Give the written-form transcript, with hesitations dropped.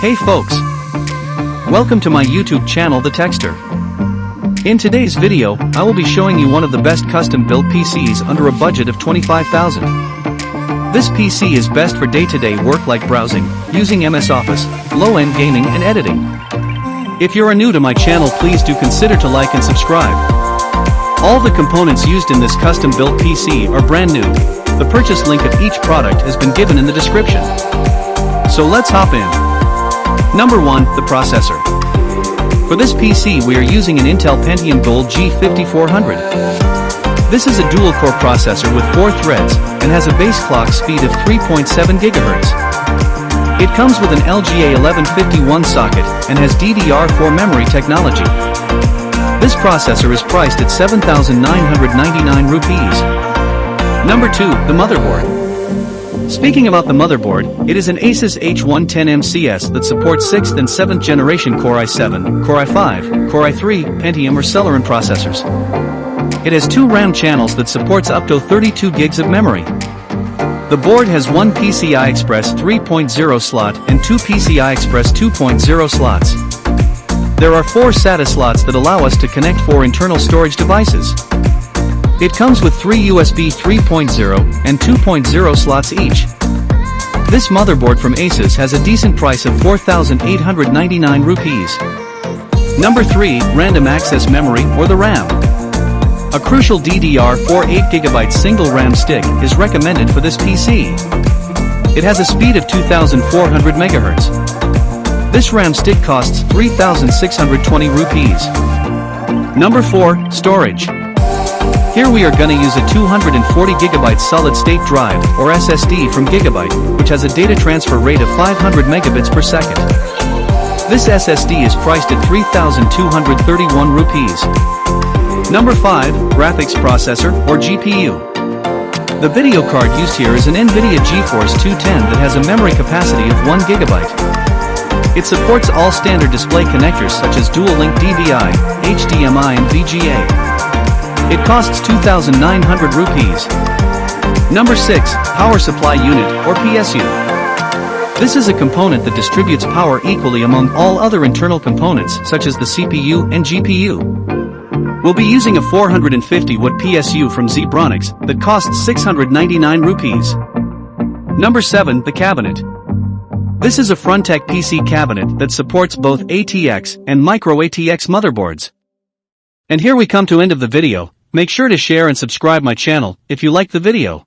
Hey folks! Welcome to my YouTube channel The TECH-ster. In today's video, I will be showing you one of the best custom-built PCs under a budget of $25,000. This PC is best for day-to-day work like browsing, using MS Office, low-end gaming and editing. If you are new to my channel, please do consider to like and subscribe. All the components used in this custom-built PC are brand new. The purchase link of each product has been given in the description. So let's hop in. Number 1, the processor. For this PC we are using an Intel Pentium Gold G5400. This is a dual-core processor with 4 threads, and has a base clock speed of 3.7 GHz. It comes with an LGA 1151 socket, and has DDR4 memory technology. This processor is priced at 7,999 rupees. Number 2, the motherboard. Speaking about the motherboard, it is an Asus H110MCS that supports 6th and 7th generation Core i7, Core i5, Core i3, Pentium or Celeron processors. It has 2 RAM channels that supports up to 32 gigs of memory. The board has 1 PCI Express 3.0 slot and 2 PCI Express 2.0 slots. There are 4 SATA slots that allow us to connect 4 internal storage devices. It comes with 3 USB 3.0 and 2.0 slots each. This motherboard from Asus has a decent price of 4,899 rupees. Number 3, Random Access Memory or the RAM. A crucial DDR4 8GB single RAM stick is recommended for this PC. It has a speed of 2,400 MHz. This RAM stick costs 3,620 rupees. Number 4, Storage. Here we are gonna use a 240GB solid-state drive, or SSD from Gigabyte, which has a data transfer rate of 500 megabits per second. This SSD is priced at 3,231 rupees. Number 5, Graphics Processor, or GPU. The video card used here is an NVIDIA GeForce 210 that has a memory capacity of 1 GB. It supports all standard display connectors such as dual-link DVI, HDMI and VGA. It costs 2,900 rupees. Number 6, Power Supply Unit, or PSU. This is a component that distributes power equally among all other internal components such as the CPU and GPU. We'll be using a 450-watt PSU from Zebronics that costs 699 rupees. Number 7, the cabinet. This is a Frontech PC cabinet that supports both ATX and micro ATX motherboards. And here we come to end of the video. Make sure to share and subscribe my channel if you like the video.